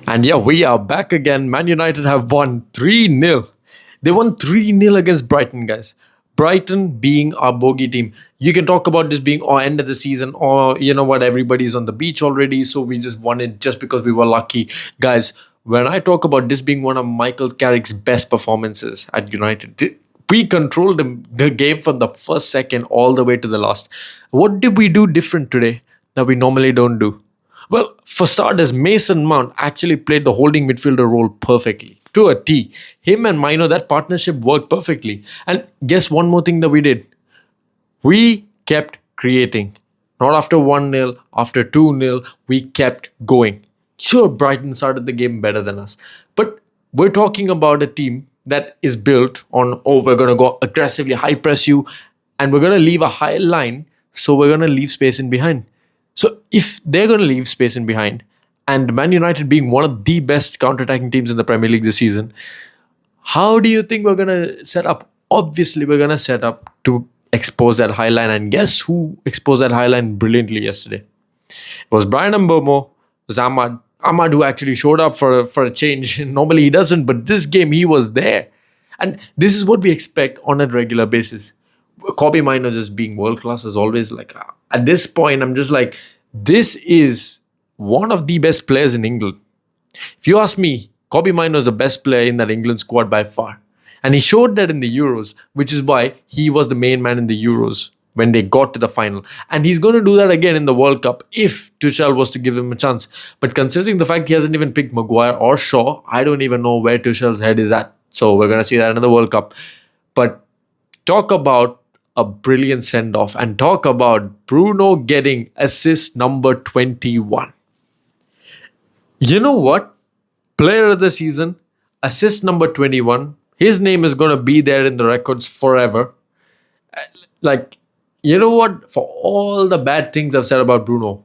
And yeah, we are back again. Man United have won 3-0. They won 3-0 against Brighton, guys. Brighton being our bogey team. You can talk about this being our end of the season, or you know what, everybody's on the beach already, so we just won it just because we were lucky. Guys, when I talk about this being one of Michael Carrick's best performances at United, we controlled the game from the first second all the way to the last. What did we do different today that we normally don't do? Well, for starters, Mason Mount actually played the holding midfielder role perfectly, to a T. Him and Mino, that partnership worked perfectly. And guess one more thing that we did? We kept creating. Not after 1-0, after 2-0, we kept going. Sure, Brighton started the game better than us. But we're talking about a team that is built on, oh, we're going to go aggressively high press you, and we're going to leave a high line, so we're going to leave space in behind. So if they're going to leave space in behind, and Man United being one of the best counter-attacking teams in the Premier League this season, how do you think we're going to set up? Obviously, we're going to set up to expose that high line. And guess who exposed that high line brilliantly yesterday? It was Brian Mbomo, it was Ahmad. Ahmad, who actually showed up for a change. Normally he doesn't, but this game he was there. And this is what we expect on a regular basis. Kobe Mino just being world class as always. Like at this point, I'm just like, this is one of the best players in England. If you ask me, Kobe Mino is the best player in that England squad by far. And he showed that in the Euros, which is why he was the main man in the Euros when they got to the final. And he's going to do that again in the World Cup if Tuchel was to give him a chance. But considering the fact he hasn't even picked Maguire or Shaw, I don't even know where Tuchel's head is at. So we're going to see that in the World Cup. But talk about a brilliant send-off and talk about Bruno getting assist number 21. You know what? Player of the season, assist number 21. His name is going to be there in the records forever. Like, you know what? For all the bad things I've said about Bruno,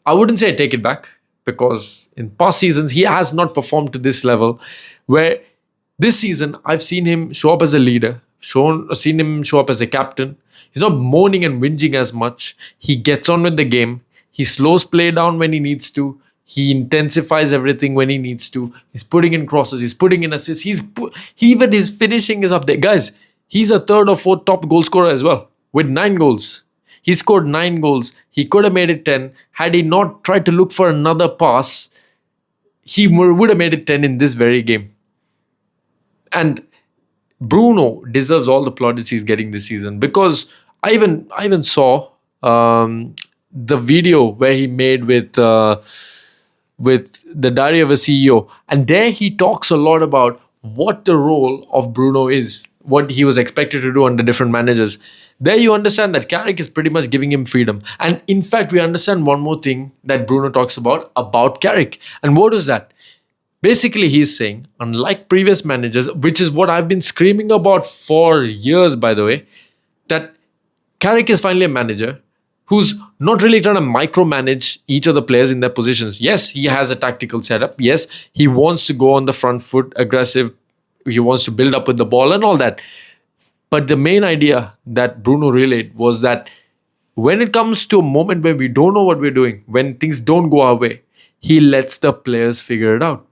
I wouldn't say take it back, because in past seasons, he has not performed to this level, where this season, I've seen him show up as a leader, seen him show up as a captain. He's not moaning and whinging as much. He gets on with the game. He slows play down when he needs to. He intensifies everything when he needs to. He's putting in crosses. He's putting in assists. Even his finishing is up there. Guys, he's a third or fourth top goal scorer as well, with 9 goals. He scored 9 goals. He could have made it 10. Had he not tried to look for another pass, he would have made it 10 in this very game. And Bruno deserves all the plaudits he's getting this season, because I even saw the video where he made with the Diary of a CEO, and there he talks a lot about what the role of Bruno is, what he was expected to do under different managers. There you understand that Carrick is pretty much giving him freedom. And in fact, we understand one more thing that Bruno talks about Carrick. And what is that? Basically, he's saying, unlike previous managers, which is what I've been screaming about for years, by the way, that Carrick is finally a manager who's not really trying to micromanage each of the players in their positions. Yes, he has a tactical setup. Yes, he wants to go on the front foot, aggressive. He wants to build up with the ball and all that. But the main idea that Bruno relayed was that when it comes to a moment where we don't know what we're doing, when things don't go our way, he lets the players figure it out.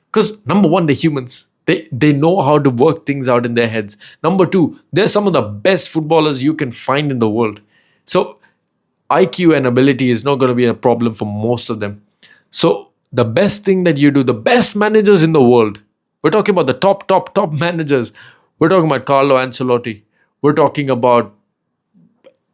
Because number one, they're humans. They know how to work things out in their heads. Number two, they're some of the best footballers you can find in the world. So IQ and ability is not going to be a problem for most of them. So the best thing that you do, the best managers in the world, we're talking about the top managers. We're talking about Carlo Ancelotti. We're talking about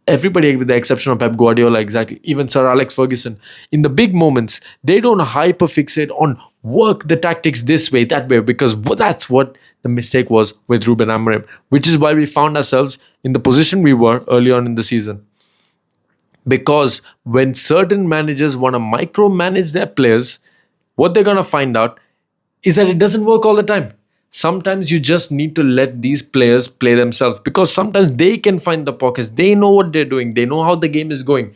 everybody with the exception of Pep Guardiola, exactly. Even Sir Alex Ferguson. In the big moments, they don't hyperfixate on work the tactics this way, that way, because that's what the mistake was with Ruben Amorim, which is why we found ourselves in the position we were early on in the season. Because when certain managers want to micromanage their players, what they're going to find out is that it doesn't work all the time. Sometimes you just need to let these players play themselves, because sometimes they can find the pockets. They know what they're doing. They know how the game is going.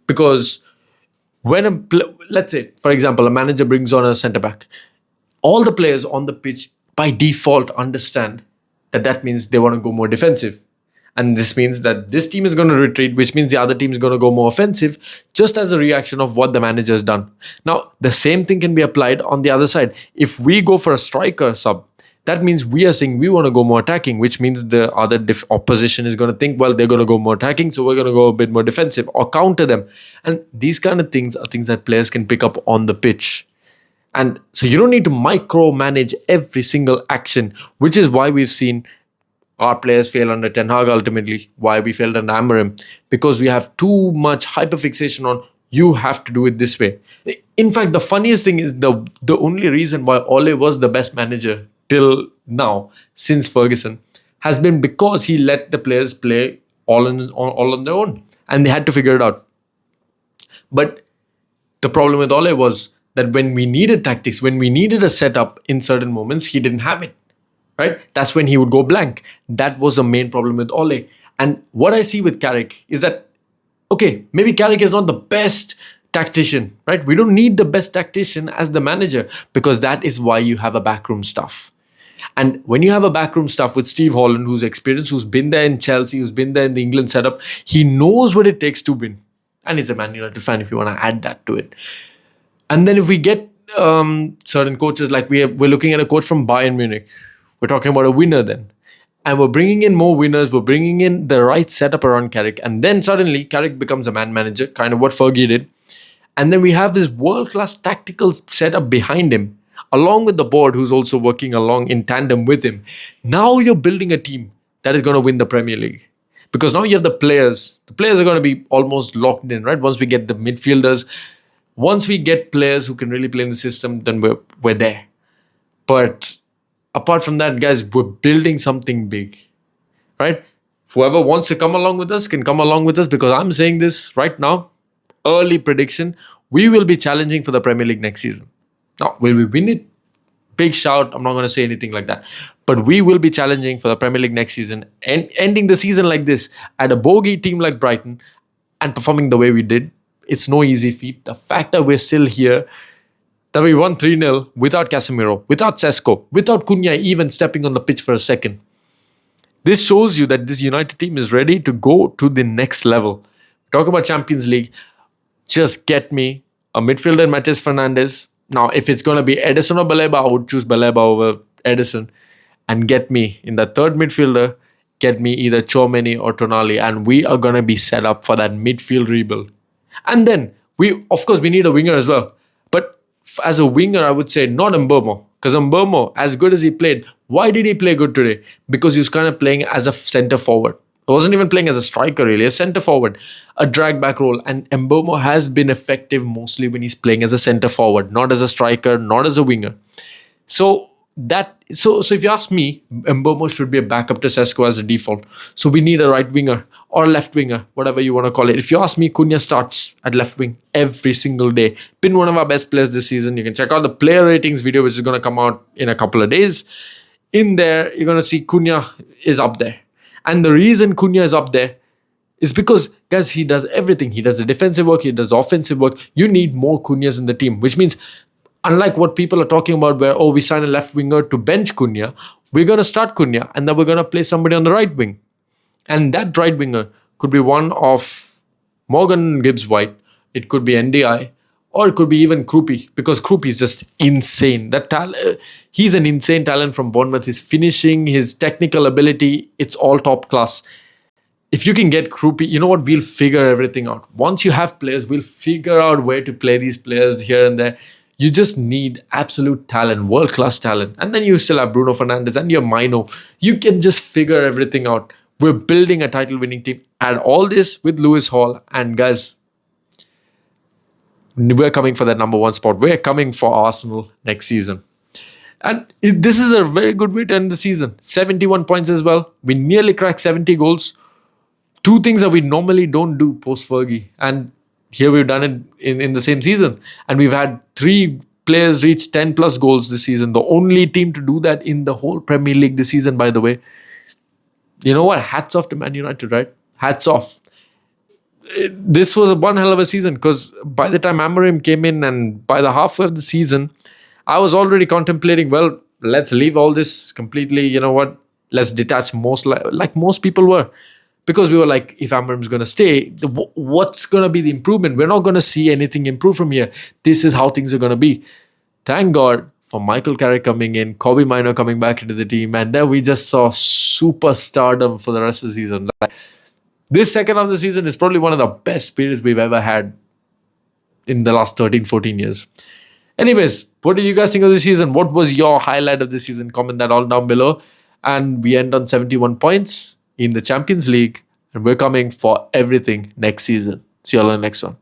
Because when let's say, for example, a manager brings on a centre-back, all the players on the pitch by default understand that means they want to go more defensive. And this means that this team is going to retreat, which means the other team is going to go more offensive, just as a reaction of what the manager has done. Now, the same thing can be applied on the other side. If we go for a striker sub, that means we are saying we want to go more attacking, which means the other opposition is going to think, well, they're going to go more attacking, so we're going to go a bit more defensive or counter them. And these kind of things are things that players can pick up on the pitch. And so you don't need to micromanage every single action, which is why we've seen our players fail under Ten Hag ultimately, why we failed under Amorim, because we have too much hyperfixation on you have to do it this way. In fact, the funniest thing is the only reason why Ole was the best manager till now, since Ferguson, has been because he let the players play all on their own. And they had to figure it out. But the problem with Ole was that when we needed tactics, when we needed a setup in certain moments, he didn't have it. Right? That's when he would go blank. That was the main problem with Ole. And what I see with Carrick is that, okay, maybe Carrick is not the best tactician, right? We don't need the best tactician as the manager, because that is why you have a backroom staff. And when you have a backroom staff with Steve Holland, who's experienced, who's been there in Chelsea, who's been there in the England setup, he knows what it takes to win. And he's a Man United fan if you want to add that to it. And then if we get certain coaches, like we're looking at a coach from Bayern Munich, we're talking about a winner then. And we're bringing in more winners. We're bringing in the right setup around Carrick. And then suddenly Carrick becomes a man manager, kind of what Fergie did. And then we have this world-class tactical setup behind him, along with the board who's also working along in tandem with him. Now you're building a team that is going to win the Premier League. Because now you have the players. The players are going to be almost locked in, right? Once we get the midfielders, once we get players who can really play in the system, then we're there. But apart from that, guys, we're building something big, right? Whoever wants to come along with us can come along with us, because I'm saying this right now, early prediction, we will be challenging for the Premier League next season. Now, will we win it? Big shout. I'm not going to say anything like that. But we will be challenging for the Premier League next season and ending the season like this at a bogey team like Brighton and performing the way we did. It's no easy feat. The fact that we're still here, that we won 3-0 without Casemiro, without Sesko, without Cunha even stepping on the pitch for a second. This shows you that this United team is ready to go to the next level. Talk about Champions League. Just get me a midfielder, Matheus Fernandes. Now, if it's going to be Ederson or Baleba, I would choose Baleba over Ederson. And get me in the third midfielder, get me either Tchouaméni or Tonali. And we are going to be set up for that midfield rebuild. And then, of course, we need a winger as well. But as a winger, I would say not Mbeumo. Because Mbeumo, as good as he played, why did he play good today? Because he was kind of playing as a centre forward. He wasn't even playing as a striker really, a centre forward, a drag back role. And Mbeumo has been effective mostly when he's playing as a centre forward, not as a striker, not as a winger. So if you ask me, Mbeumo should be a backup to Sesko as a default. So we need a right winger or a left winger, whatever you want to call it. If you ask me, Cunha starts at left wing every single day. Been one of our best players this season. You can check out the player ratings video, which is going to come out in a couple of days. In there, you're going to see Cunha is up there. And the reason Cunha is up there is because, guys, he does everything. He does the defensive work. He does offensive work. You need more Cunhas in the team, which means, unlike what people are talking about where, we sign a left winger to bench Cunha, we're going to start Cunha and then we're going to play somebody on the right wing. And that right winger could be one of Morgan Gibbs-White, it could be NDI, or it could be even Krupi, because Krupi is just insane. He's an insane talent from Bournemouth. His finishing, his technical ability, it's all top class. If you can get Krupi, you know what? We'll figure everything out. Once you have players, we'll figure out where to play these players here and there. You just need absolute talent, world-class talent. And then you still have Bruno Fernandes and your Mino. You can just figure everything out. We're building a title-winning team. Add all this with Lewis Hall. And guys, we're coming for that number one spot. We're coming for Arsenal next season. And this is a very good way to end the season. 71 points as well. We nearly cracked 70 goals. Two things that we normally don't do post-Fergie. And here we've done it in the same season. And we've had 3 players reach 10 plus goals this season. The only team to do that in the whole Premier League this season, by the way. You know what? Hats off to Man United, right? Hats off. This was one hell of a season, because by the time Amorim came in and by the halfway of the season, I was already contemplating, well, let's leave all this completely, you know what? Let's detach like most people were. because we were like, if Amram's going to stay, what's going to be the improvement? We're not going to see anything improve from here. This is how things are going to be. Thank God for Michael Carrick coming in, Kobe Minor coming back into the team, and then we just saw superstardom for the rest of the season. Like, this second half of the season is probably one of the best periods we've ever had in the last 13, 14 years. Anyways, what did you guys think of the season? What was your highlight of the season? Comment that all down below. And we end on 71 points in the Champions League. And we're coming for everything next season. See you all in the next one.